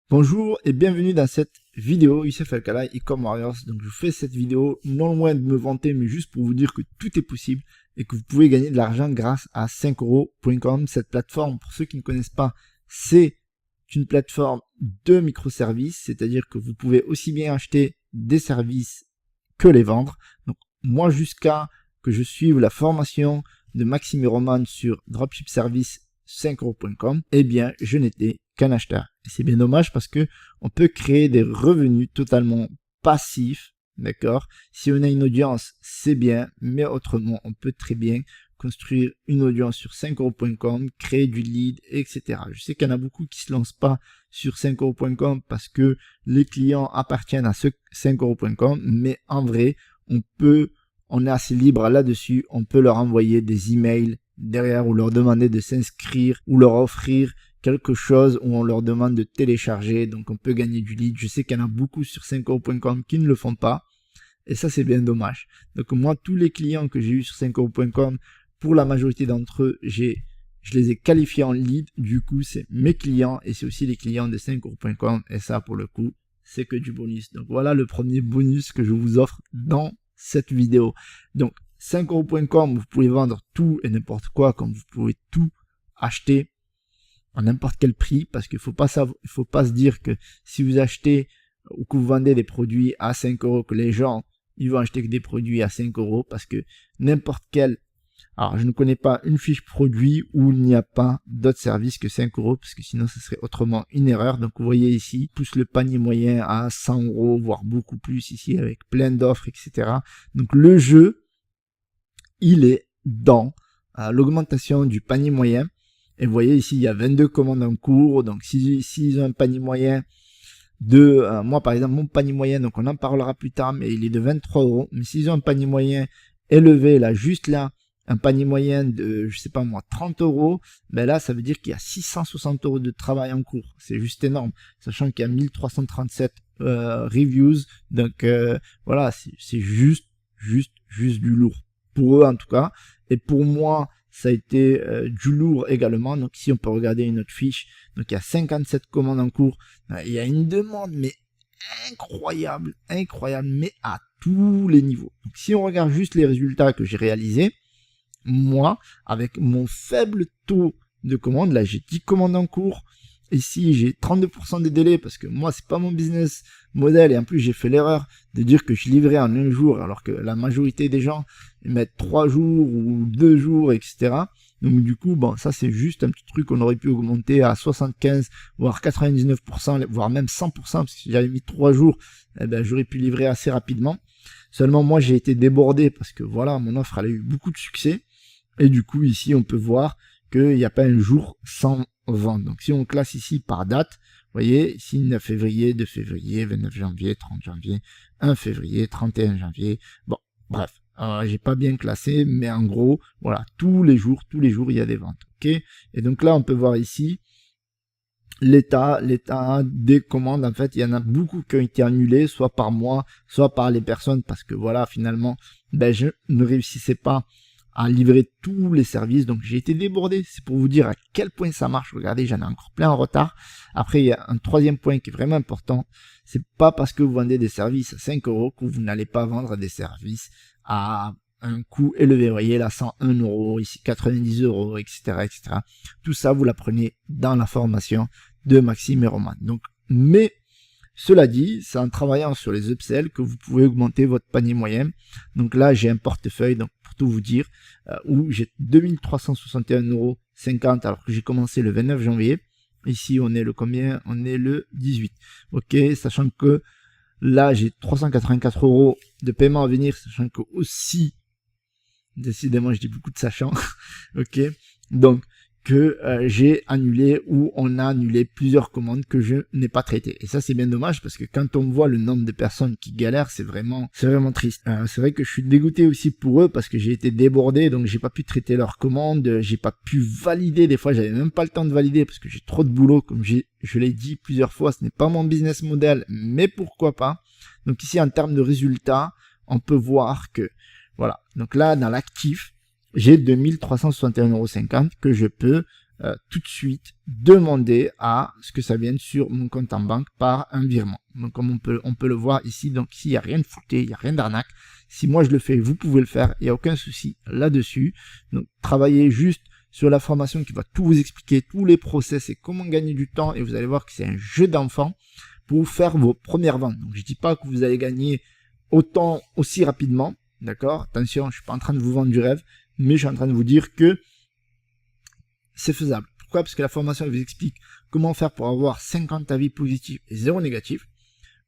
Bonjour et bienvenue dans cette vidéo Youssef Alkala, e-com Warriors. Donc je fais cette vidéo non loin de me vanter, mais juste pour vous dire que tout est possible et que vous pouvez gagner de l'argent grâce à 5euros.com. Cette plateforme, pour ceux qui ne connaissent pas, c'est une plateforme de microservices, c'est-à-dire que vous pouvez aussi bien acheter des services que les vendre. Donc moi, jusqu'à que je suive la formation de Maxime et Roman sur Dropship Service 5euros.com, eh bien je n'étais qu'un acheteur. Et c'est bien dommage parce que on peut créer des revenus totalement passifs, d'accord? Si on a une audience, c'est bien, mais autrement, on peut très bien construire une audience sur 5euros.com, créer du lead, etc. Je sais qu'il y en a beaucoup qui se lancent pas sur 5euros.com parce que les clients appartiennent à ce 5euros.com, mais en vrai, on est assez libre là-dessus, on peut leur envoyer des emails derrière ou leur demander de s'inscrire ou leur offrir quelque chose où on leur demande de télécharger, donc on peut gagner du lead. Je sais qu'il y en a beaucoup sur 5euros.com qui ne le font pas et ça c'est bien dommage. Donc moi, tous les clients que j'ai eu sur 5euros.com, pour la majorité d'entre eux, je les ai qualifiés en lead. Du coup, c'est mes clients et c'est aussi les clients de 5euros.com et ça, pour le coup, c'est que du bonus. Donc voilà le premier bonus que je vous offre dans cette vidéo. Donc 5euros.com, vous pouvez vendre tout et n'importe quoi, comme vous pouvez tout acheter à n'importe quel prix, parce qu'il faut pas se dire que si vous achetez ou que vous vendez des produits à 5 euros, que les gens ils vont acheter que des produits à 5 euros, parce que n'importe quel, alors je ne connais pas une fiche produit où il n'y a pas d'autres services que 5 euros, parce que sinon ce serait autrement une erreur. Donc vous voyez ici, pousse le panier moyen à 100 euros, voire beaucoup plus ici, avec plein d'offres, etc. Donc le jeu, il est dans l'augmentation du panier moyen. Et vous voyez ici, il y a 22 commandes en cours. Donc, s'ils ont un panier moyen de... moi, par exemple, mon panier moyen, donc on en parlera plus tard, mais il est de 23 euros. Mais s'ils ont un panier moyen élevé, là, juste là, un panier moyen de, je sais pas moi, 30 euros, ben là, ça veut dire qu'il y a 660 euros de travail en cours. C'est juste énorme. Sachant qu'il y a 1337 reviews. Donc, voilà, c'est juste du lourd. Pour eux, en tout cas. Et pour moi, ça a été du lourd également. Donc ici, on peut regarder une autre fiche. Donc il y a 57 commandes en cours. Il y a une demande, mais incroyable, mais à tous les niveaux. Donc si on regarde juste les résultats que j'ai réalisés, moi, avec mon faible taux de commandes, là j'ai 10 commandes en cours. Ici, j'ai 32% des délais parce que moi, c'est pas mon business model. Et en plus, j'ai fait l'erreur de dire que je livrais en un jour alors que la majorité des gens mettent 3 jours ou 2 jours, etc. Donc, du coup, bon, ça, c'est juste un petit truc qu'on aurait pu augmenter à 75, voire 99%, voire même 100%, parce que si j'avais mis 3 jours, eh ben, j'aurais pu livrer assez rapidement. Seulement, moi, j'ai été débordé parce que voilà, mon offre, elle a eu beaucoup de succès. Et du coup, ici, on peut voir qu'il n'y a pas un jour sans vente. Donc si on classe ici par date, vous voyez, ici 9 février, 2 février, 29 janvier, 30 janvier, 1 février, 31 janvier. Bon, bref, j'ai pas bien classé, mais en gros, voilà, tous les jours, il y a des ventes. Ok. Et donc là, on peut voir ici l'état des commandes. En fait, il y en a beaucoup qui ont été annulés, soit par moi, soit par les personnes, parce que voilà, finalement, ben, je ne réussissais pas à livrer tous les services, donc j'ai été débordé. C'est pour vous dire à quel point ça marche. Regardez, j'en ai encore plein en retard. Après, il y a un troisième point qui est vraiment important. C'est pas parce que vous vendez des services à 5 euros que vous n'allez pas vendre des services à un coût élevé. Vous voyez là, 101 euros, ici 90 euros, etc., etc. Tout ça, vous l'apprenez dans la formation de Maxime et Roman. Donc, mais cela dit, c'est en travaillant sur les upsells que vous pouvez augmenter votre panier moyen. Donc là, j'ai un portefeuille, donc pour tout vous dire, où j'ai 2361,50 euros alors que j'ai commencé le 29 janvier. Ici, on est le combien? On est le 18. Ok, sachant que là, j'ai 384 euros de paiement à venir, sachant que aussi, décidément, je dis beaucoup de sachant. Ok, donc que j'ai annulé ou on a annulé plusieurs commandes que je n'ai pas traitées. Et ça, c'est bien dommage parce que quand on voit le nombre de personnes qui galèrent, c'est vraiment triste. C'est vrai que je suis dégoûté aussi pour eux parce que j'ai été débordé, donc j'ai pas pu traiter leurs commandes, j'ai pas pu valider. Des fois, j'avais même pas le temps de valider parce que j'ai trop de boulot. Comme je l'ai dit plusieurs fois, ce n'est pas mon business model, mais pourquoi pas. Donc ici, en termes de résultats, on peut voir que, voilà. Donc là, dans l'actif, j'ai 2361,50 € que je peux tout de suite demander à ce que ça vienne sur mon compte en banque par un virement. Donc comme on peut le voir ici, donc ici il n'y a rien de fouté, il n'y a rien d'arnaque. Si moi je le fais, vous pouvez le faire, il n'y a aucun souci là-dessus. Donc travaillez juste sur la formation qui va tout vous expliquer, tous les process et comment gagner du temps, et vous allez voir que c'est un jeu d'enfant pour faire vos premières ventes. Donc je dis pas que vous allez gagner autant aussi rapidement, d'accord? Attention, je suis pas en train de vous vendre du rêve, mais je suis en train de vous dire que c'est faisable. Pourquoi? Parce que la formation elle vous explique comment faire pour avoir 50 avis positifs et 0 négatifs,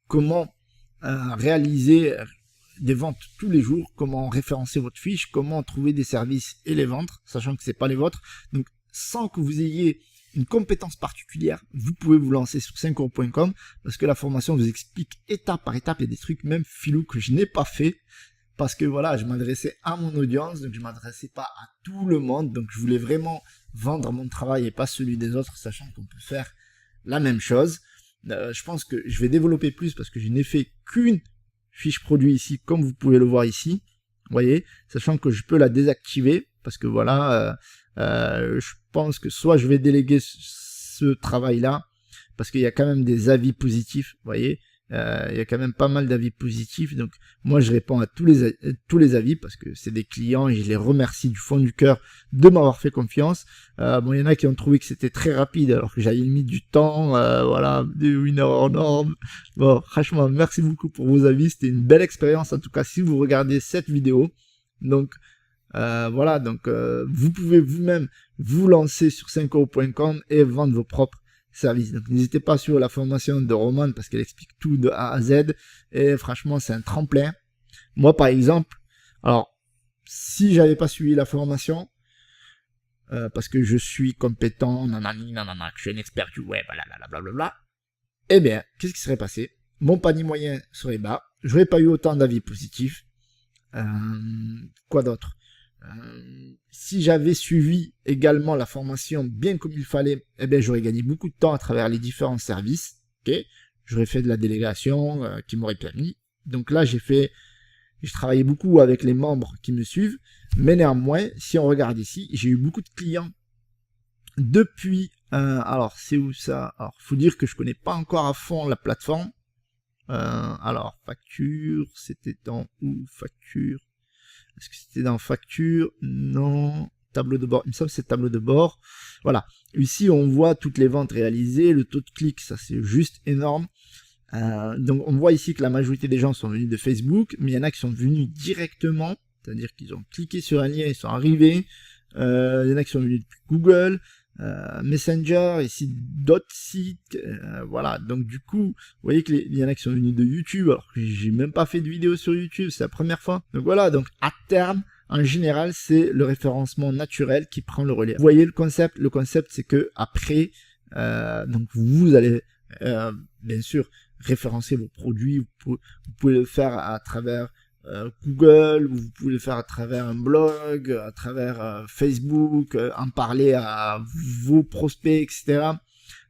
comment réaliser des ventes tous les jours, comment référencer votre fiche, comment trouver des services et les vendre, sachant que c'est pas les vôtres. Donc sans que vous ayez une compétence particulière, vous pouvez vous lancer sur 5euros.com parce que la formation vous explique étape par étape. Il y a des trucs même filous que je n'ai pas fait parce que voilà, je m'adressais à mon audience, donc je m'adressais pas à tout le monde, donc je voulais vraiment vendre mon travail et pas celui des autres, sachant qu'on peut faire la même chose. Je pense que je vais développer plus parce que je n'ai fait qu'une fiche produit ici, comme vous pouvez le voir ici, vous voyez, sachant que je peux la désactiver parce que voilà, je pense que soit je vais déléguer ce travail-là parce qu'il y a quand même des avis positifs, vous voyez, il y a quand même pas mal d'avis positifs, donc moi je réponds à tous les avis parce que c'est des clients et je les remercie du fond du cœur de m'avoir fait confiance. Bon, il y en a qui ont trouvé que c'était très rapide alors que j'avais mis du temps, voilà, une heure en norme. Bon, franchement, merci beaucoup pour vos avis, c'était une belle expérience en tout cas si vous regardez cette vidéo. Donc voilà, donc vous pouvez vous-même vous lancer sur 5euros.com et vendre vos propres services. Donc n'hésitez pas sur la formation de Romane parce qu'elle explique tout de A à Z et franchement c'est un tremplin. Moi par exemple, alors si j'avais pas suivi la formation parce que je suis compétent, nanani, nanana, que je suis un expert du web, blablabla, eh bien qu'est-ce qui serait passé? Mon panier moyen serait bas, j'aurais pas eu autant d'avis positifs. Quoi d'autre? Si j'avais suivi également la formation bien comme il fallait, eh bien j'aurais gagné beaucoup de temps à travers les différents services. Ok, j'aurais fait de la délégation qui m'aurait permis. Donc là j'ai travaillé beaucoup avec les membres qui me suivent, mais néanmoins si on regarde ici, j'ai eu beaucoup de clients depuis. Alors c'est où ça? Alors faut dire que je connais pas encore à fond la plateforme. Alors facture, c'était dans où facture? Est-ce que c'était dans facture? Non. Tableau de bord. Il me semble que c'est tableau de bord. Voilà. Ici, on voit toutes les ventes réalisées. Le taux de clic, ça c'est juste énorme. Donc, on voit ici que la majorité des gens sont venus de Facebook, mais il y en a qui sont venus directement. C'est-à-dire qu'ils ont cliqué sur un lien, ils sont arrivés. Il y en a qui sont venus depuis Google, Messenger, ici d'autres sites. Voilà. Donc, du coup, vous voyez qu'il y en a qui sont venus de YouTube, alors que j'ai même pas fait de vidéo sur YouTube, c'est la première fois. Donc voilà. Donc, à terme, en général, c'est le référencement naturel qui prend le relais. Vous voyez le concept? Le concept, c'est que après, donc vous allez bien sûr référencer vos produits. Vous pouvez le faire à travers Google, ou vous pouvez le faire à travers un blog, à travers Facebook, en parler à vos prospects, etc.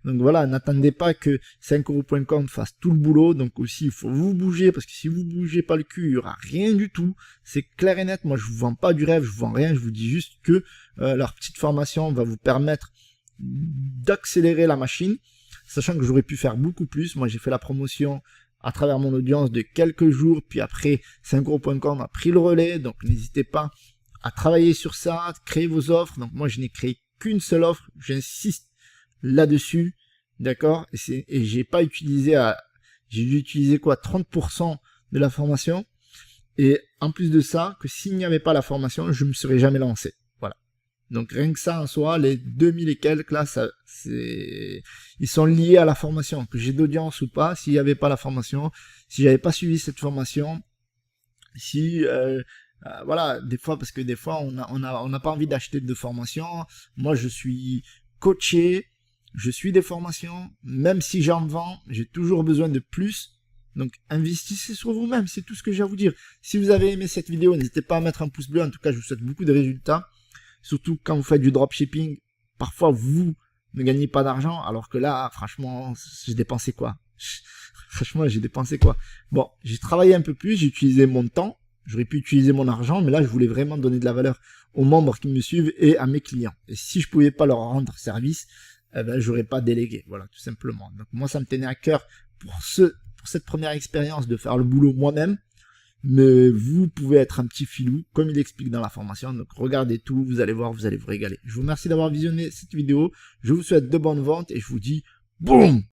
Donc voilà, n'attendez pas que 5euros.com fasse tout le boulot. Donc aussi, il faut vous bouger, parce que si vous bougez pas le cul, il y aura rien du tout. C'est clair et net. Moi, je vous vends pas du rêve, je vous vends rien. Je vous dis juste que leur petite formation va vous permettre d'accélérer la machine, sachant que j'aurais pu faire beaucoup plus. Moi, j'ai fait la promotion à travers mon audience de quelques jours, puis après 5euros.com a pris le relais. Donc n'hésitez pas à travailler sur ça, créer vos offres. Donc moi, je n'ai créé qu'une seule offre, j'insiste là-dessus, d'accord, et j'ai pas utilisé j'ai dû utiliser quoi, 30% de la formation, et en plus de ça, que s'il n'y avait pas la formation, je me serais jamais lancé, voilà. Donc rien que ça en soi, les 2000 et quelques là, ils sont liés à la formation, que j'ai d'audience ou pas. S'il n'y avait pas la formation, si j'avais pas suivi cette formation, si voilà, des fois, parce que des fois on n'a pas envie d'acheter de formation. Moi je suis coaché, je suis des formations, même si j'en vends, j'ai toujours besoin de plus. Donc investissez sur vous-même, c'est tout ce que j'ai à vous dire. Si vous avez aimé cette vidéo, n'hésitez pas à mettre un pouce bleu. En tout cas, je vous souhaite beaucoup de résultats. Surtout quand vous faites du dropshipping, parfois vous ne gagnez pas d'argent, alors que là, franchement, j'ai dépensé quoi? Franchement, j'ai dépensé quoi? Bon, j'ai travaillé un peu plus, j'ai utilisé mon temps, J'aurais pu utiliser mon argent, mais là, je voulais vraiment donner de la valeur aux membres qui me suivent et à mes clients. Et si je pouvais pas leur rendre service, eh ben, j'aurais pas délégué. Voilà, tout simplement. Donc, moi, ça me tenait à cœur pour cette première expérience de faire le boulot moi-même. Mais vous pouvez être un petit filou, comme il explique dans la formation. Donc, regardez tout, vous allez voir, vous allez vous régaler. Je vous remercie d'avoir visionné cette vidéo. Je vous souhaite de bonnes ventes et je vous dis BOUM!